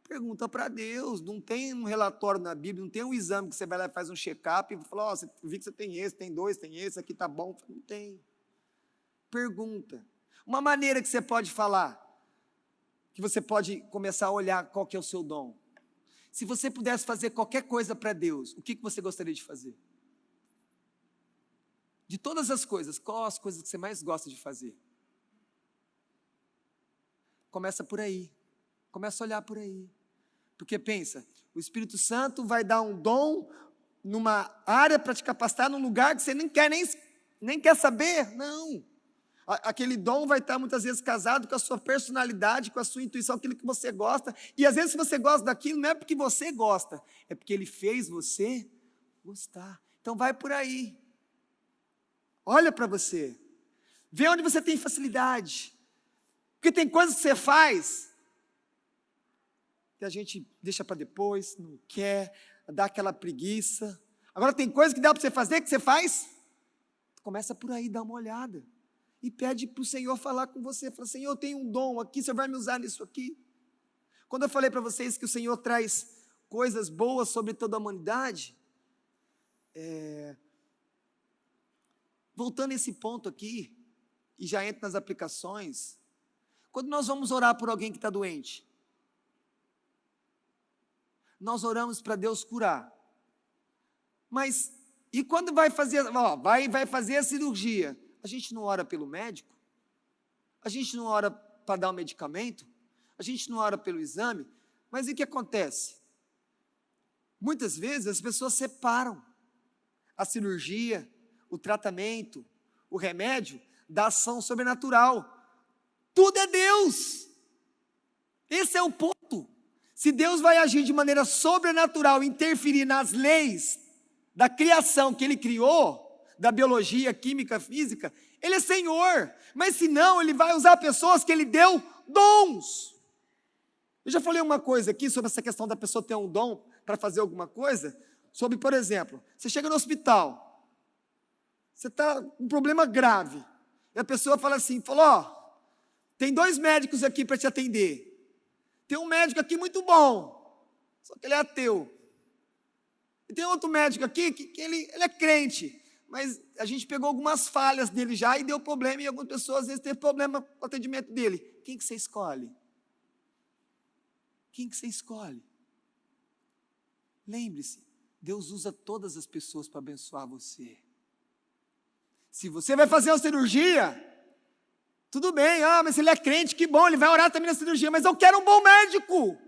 Pergunta para Deus. Não tem um relatório na Bíblia, não tem um exame que você vai lá e faz um check-up e fala, ó, vi que você tem esse, tem dois, tem esse, aqui tá bom. Não tem. Pergunta. Uma maneira que você pode falar, que você pode começar a olhar qual que é o seu dom. Se você pudesse fazer qualquer coisa para Deus, o que você gostaria de fazer? De todas as coisas, qual as coisas que você mais gosta de fazer? Começa por aí. Começa a olhar por aí. Porque pensa, o Espírito Santo vai dar um dom numa área para te capacitar num lugar que você nem quer saber. Não. Aquele dom vai estar muitas vezes casado com a sua personalidade, com a sua intuição, aquilo que você gosta. E às vezes se você gosta daquilo, não é porque você gosta, é porque Ele fez você gostar. Então vai por aí. Olha para você. Vê onde você tem facilidade. Porque tem coisas que você faz que a gente deixa para depois, não quer, dá aquela preguiça. Agora tem coisas que dá para você fazer, que você faz. Começa por aí, dá uma olhada. E pede para o Senhor falar com você. Fala, Senhor, eu tenho um dom aqui, o Senhor vai me usar nisso aqui. Quando eu falei para vocês que o Senhor traz coisas boas sobre toda a humanidade, voltando a esse ponto aqui, e já entra nas aplicações, quando nós vamos orar por alguém que está doente, nós oramos para Deus curar. Mas, e quando vai fazer, vai fazer a cirurgia, a gente não ora pelo médico? A gente não ora para dar um medicamento? A gente não ora pelo exame? Mas e o que acontece? Muitas vezes as pessoas separam a cirurgia, o tratamento, o remédio, da ação sobrenatural. Tudo é Deus. Esse é o ponto. Se Deus vai agir de maneira sobrenatural, interferir nas leis da criação que Ele criou, da biologia, química, física, Ele é Senhor. Mas se não, Ele vai usar pessoas que Ele deu dons. Eu já falei uma coisa aqui sobre essa questão da pessoa ter um dom para fazer alguma coisa, sobre, por exemplo, você chega no hospital, você está com um problema grave, e a pessoa fala assim, tem 2 médicos aqui para te atender, tem um médico aqui muito bom, só que ele é ateu, e tem outro médico aqui que ele é crente, mas a gente pegou algumas falhas dele já e deu problema, e algumas pessoas às vezes teve problema com o atendimento dele. Quem que você escolhe? Quem que você escolhe? Lembre-se, Deus usa todas as pessoas para abençoar você. Se você vai fazer uma cirurgia, tudo bem, mas se ele é crente, que bom, ele vai orar também na cirurgia, mas eu quero um bom médico.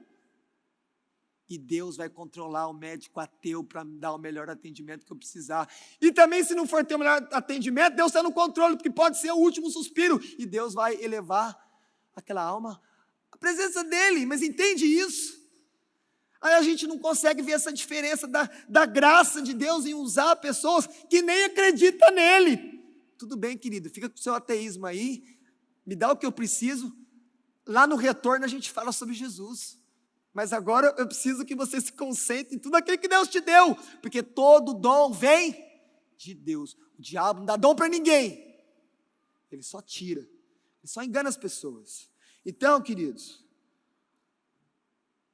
E Deus vai controlar o médico ateu para me dar o melhor atendimento que eu precisar. E também, se não for ter o melhor atendimento, Deus está no controle, porque pode ser o último suspiro. E Deus vai elevar aquela alma à presença dEle. Mas entende isso? Aí a gente não consegue ver essa diferença da graça de Deus em usar pessoas que nem acreditam nele. Tudo bem, querido, fica com o seu ateísmo aí, me dá o que eu preciso. Lá no retorno a gente fala sobre Jesus. Mas agora eu preciso que você se concentre em tudo aquilo que Deus te deu, porque todo dom vem de Deus. O diabo não dá dom para ninguém, ele só tira, ele só engana as pessoas. Então, queridos,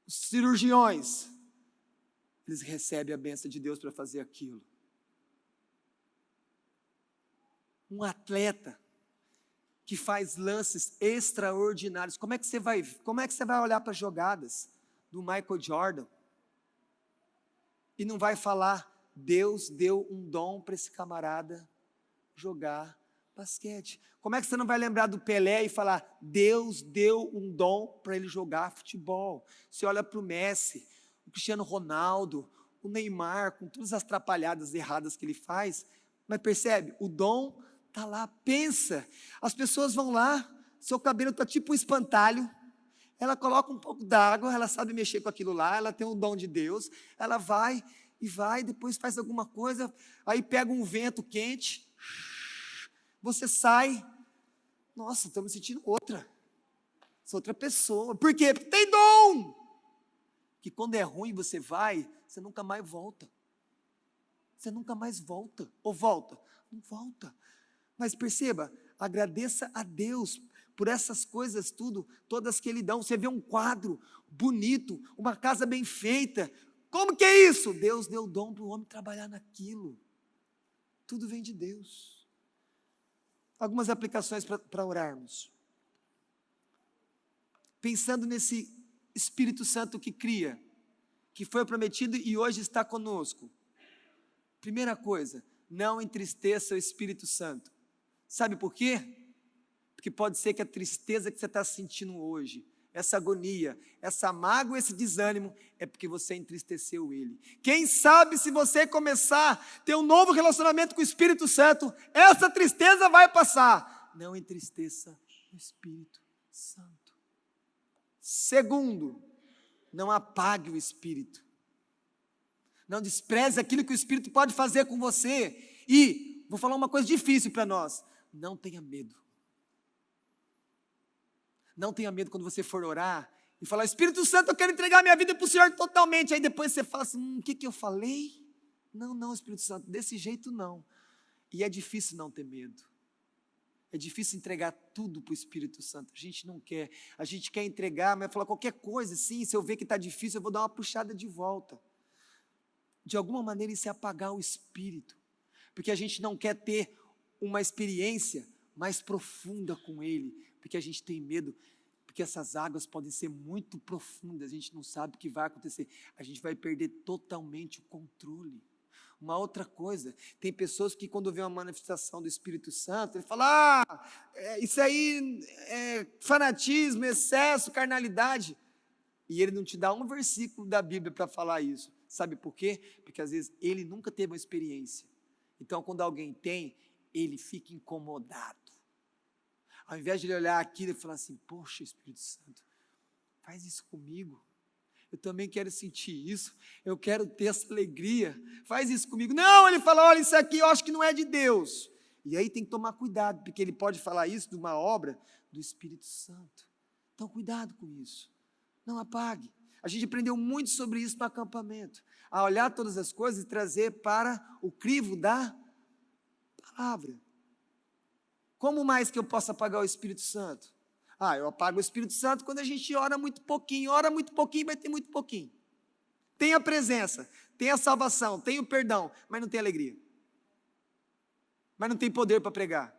os cirurgiões, eles recebem a bênção de Deus para fazer aquilo. Um atleta que faz lances extraordinários, como é que você vai olhar para as jogadas do Michael Jordan e não vai falar, Deus deu um dom para esse camarada jogar basquete? Como é que você não vai lembrar do Pelé e falar, Deus deu um dom para ele jogar futebol? Você olha para o Messi, o Cristiano Ronaldo, o Neymar, com todas as atrapalhadas erradas que ele faz, mas percebe, o dom está lá. Pensa, as pessoas vão lá, seu cabelo está tipo um espantalho, ela coloca um pouco d'água, ela sabe mexer com aquilo lá, ela tem um dom de Deus, ela vai, depois faz alguma coisa, aí pega um vento quente, você sai, nossa, estou me sentindo sou outra pessoa. Por quê? Porque tem dom. Que quando é ruim você vai, você nunca mais volta. Você nunca mais volta. Ou volta? Não volta. Mas perceba, agradeça a Deus por essas coisas todas que Ele dá. Você vê um quadro bonito, uma casa bem feita. Como que é isso? Deus deu dom para o homem trabalhar naquilo. Tudo vem de Deus. Algumas aplicações para orarmos. Pensando nesse Espírito Santo que cria, que foi prometido e hoje está conosco. Primeira coisa, não entristeça o Espírito Santo. Sabe por quê? Porque pode ser que a tristeza que você está sentindo hoje, essa agonia, essa mágoa, esse desânimo, é porque você entristeceu ele. Quem sabe se você começar a ter um novo relacionamento com o Espírito Santo, essa tristeza vai passar. Não entristeça o Espírito Santo. Segundo, não apague o Espírito. Não despreze aquilo que o Espírito pode fazer com você. E, vou falar uma coisa difícil para nós, não tenha medo. Não tenha medo quando você for orar e falar, Espírito Santo, eu quero entregar minha vida para o Senhor totalmente. Aí depois você fala assim, o que eu falei? Não, Espírito Santo, desse jeito não. E é difícil não ter medo. É difícil entregar tudo para o Espírito Santo. A gente não quer. A gente quer entregar, mas falar qualquer coisa, sim, se eu ver que está difícil, eu vou dar uma puxada de volta. De alguma maneira isso é apagar o Espírito. Porque a gente não quer ter uma experiência mais profunda com Ele. Porque a gente tem medo, porque essas águas podem ser muito profundas, a gente não sabe o que vai acontecer, a gente vai perder totalmente o controle. Uma outra coisa, tem pessoas que quando vê uma manifestação do Espírito Santo, ele fala, isso aí é fanatismo, excesso, carnalidade, e ele não te dá um versículo da Bíblia para falar isso. Sabe por quê? Porque às vezes ele nunca teve uma experiência, então quando alguém tem, ele fica incomodado. Ao invés de ele olhar aquilo e falar assim, poxa, Espírito Santo, faz isso comigo. Eu também quero sentir isso, eu quero ter essa alegria, faz isso comigo. Não, ele fala, olha, isso aqui eu acho que não é de Deus. E aí tem que tomar cuidado, porque ele pode falar isso de uma obra do Espírito Santo. Então cuidado com isso, não apague. A gente aprendeu muito sobre isso no acampamento, a olhar todas as coisas e trazer para o crivo da palavra. Como mais que eu posso apagar o Espírito Santo? Eu apago o Espírito Santo quando a gente ora muito pouquinho, vai ter muito pouquinho. Tem a presença, tem a salvação, tem o perdão, mas não tem alegria. Mas não tem poder para pregar.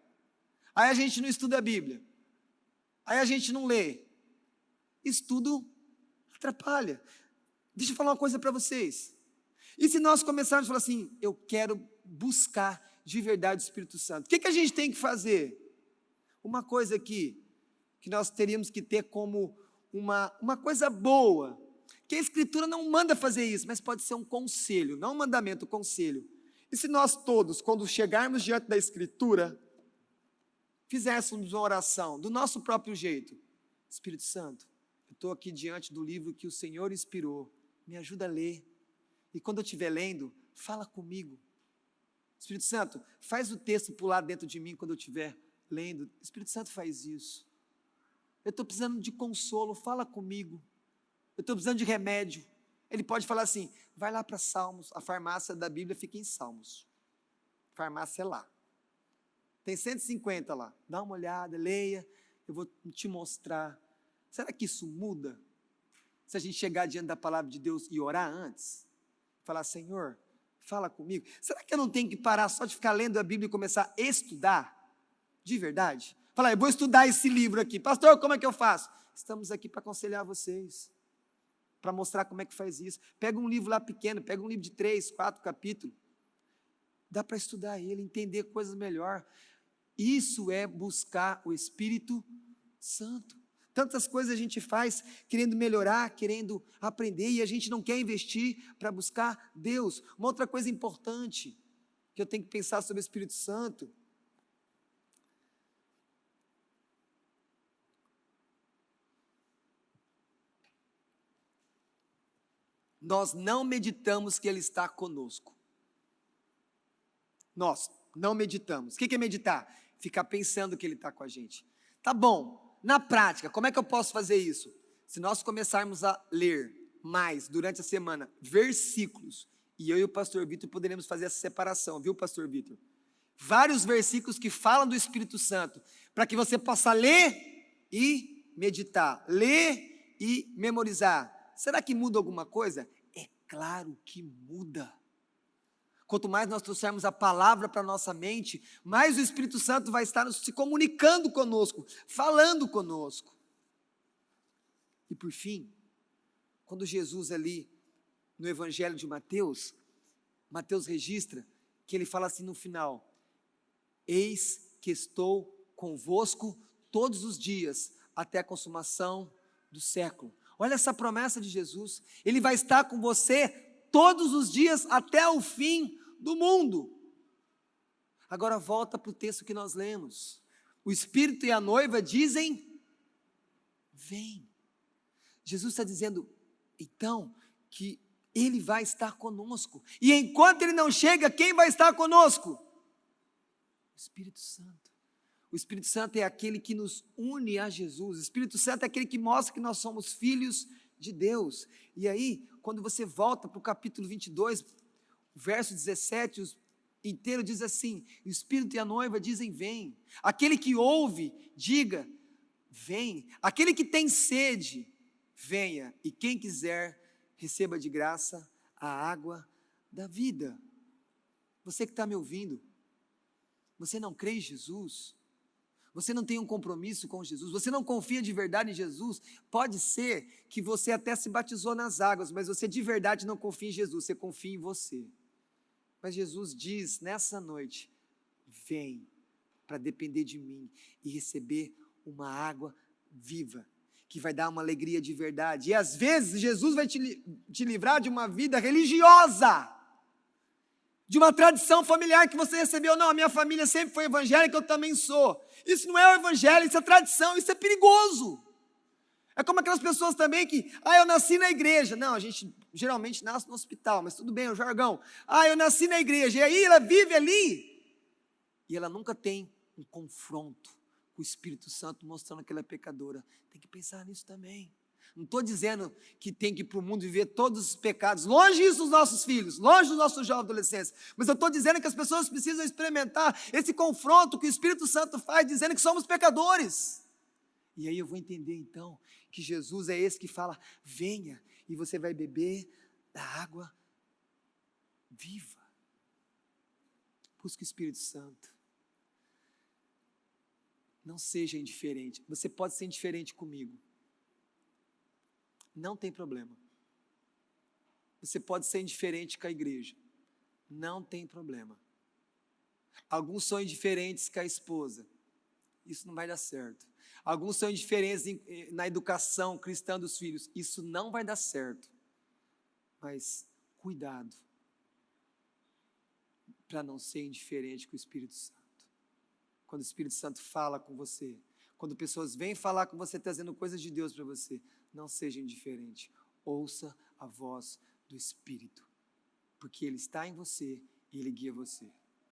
Aí a gente não estuda a Bíblia. Aí a gente não lê. Isso tudo atrapalha. Deixa eu falar uma coisa para vocês. E se nós começarmos a falar assim, eu quero buscar de verdade o Espírito Santo, o que a gente tem que fazer? Uma coisa aqui, que nós teríamos que ter como uma coisa boa, que a Escritura não manda fazer isso, mas pode ser um conselho, não um mandamento, um conselho. E se nós todos, quando chegarmos diante da Escritura, fizéssemos uma oração do nosso próprio jeito, Espírito Santo, eu estou aqui diante do livro que o Senhor inspirou, me ajuda a ler. E quando eu estiver lendo, fala comigo. Espírito Santo, faz o texto pular dentro de mim quando eu estiver lendo. Espírito Santo faz isso. Eu estou precisando de consolo, fala comigo. Eu estou precisando de remédio. Ele pode falar assim, vai lá para Salmos, a farmácia da Bíblia fica em Salmos. Farmácia é lá. Tem 150 lá. Dá uma olhada, leia, eu vou te mostrar. Será que isso muda? Se a gente chegar diante da palavra de Deus e orar antes? Falar, Senhor, fala comigo. Será que eu não tenho que parar só de ficar lendo a Bíblia e começar a estudar? De verdade? Falar, eu vou estudar esse livro aqui. Pastor, como é que eu faço? Estamos aqui para aconselhar vocês. Para mostrar como é que faz isso. Pega um livro lá pequeno, pega um livro de 3, 4 capítulos. Dá para estudar ele, entender coisas melhor. Isso é buscar o Espírito Santo. Tantas coisas a gente faz querendo melhorar, querendo aprender, e a gente não quer investir para buscar Deus. Uma outra coisa importante que eu tenho que pensar sobre o Espírito Santo, nós não meditamos que Ele está conosco. Nós não meditamos. O que é meditar? Ficar pensando que Ele está com a gente. Tá bom. Na prática, como é que eu posso fazer isso? Se nós começarmos a ler mais durante a semana versículos, e eu e o pastor Vitor poderemos fazer essa separação, viu, pastor Vitor? Vários versículos que falam do Espírito Santo, para que você possa ler e meditar, ler e memorizar. Será que muda alguma coisa? É claro que muda. Quanto mais nós trouxermos a palavra para a nossa mente, mais o Espírito Santo vai estar se comunicando conosco, falando conosco. E por fim, quando Jesus ali, no Evangelho de Mateus, Mateus registra que ele fala assim no final, eis que estou convosco todos os dias, até a consumação do século. Olha essa promessa de Jesus, Ele vai estar com você todos os dias até o fim do mundo. Agora volta para o texto que nós lemos. O Espírito e a noiva dizem, vem. Jesus está dizendo, então, que Ele vai estar conosco. E enquanto Ele não chega, quem vai estar conosco? O Espírito Santo. O Espírito Santo é aquele que nos une a Jesus. O Espírito Santo é aquele que mostra que nós somos filhos de Deus. E aí, quando você volta para o capítulo 22, o verso 17 inteiro diz assim, o Espírito e a noiva dizem, vem. Aquele que ouve, diga, vem. Aquele que tem sede, venha. E quem quiser, receba de graça a água da vida. Você que está me ouvindo, você não crê em Jesus? Você não tem um compromisso com Jesus, você não confia de verdade em Jesus, pode ser que você até se batizou nas águas, mas você de verdade não confia em Jesus, você confia em você. Mas Jesus diz nessa noite, vem para depender de mim e receber uma água viva, que vai dar uma alegria de verdade. E às vezes Jesus vai te livrar de uma vida religiosa, de uma tradição familiar que você recebeu. Não, a minha família sempre foi evangélica, eu também sou. Isso não é o evangelho, isso é tradição, isso é perigoso. É como aquelas pessoas também que, eu nasci na igreja. Não, a gente geralmente nasce no hospital, mas tudo bem, é o jargão. Eu nasci na igreja, e aí ela vive ali, e ela nunca tem um confronto com o Espírito Santo mostrando que ela é pecadora. Tem que pensar nisso também. Não estou dizendo que tem que ir para o mundo viver todos os pecados, longe isso dos nossos filhos, longe dos nossos jovens adolescentes, mas eu estou dizendo que as pessoas precisam experimentar esse confronto que o Espírito Santo faz, dizendo que somos pecadores. E aí eu vou entender então, que Jesus é esse que fala, venha, e você vai beber da água viva. Busque o Espírito Santo. Não seja indiferente, você pode ser indiferente comigo. Não tem problema. Você pode ser indiferente com a igreja. Não tem problema. Alguns são indiferentes com a esposa. Isso não vai dar certo. Alguns são indiferentes na educação cristã dos filhos. Isso não vai dar certo. Mas cuidado para não ser indiferente com o Espírito Santo. Quando o Espírito Santo fala com você, quando pessoas vêm falar com você, trazendo coisas de Deus para você, não seja indiferente, ouça a voz do Espírito, porque Ele está em você e Ele guia você.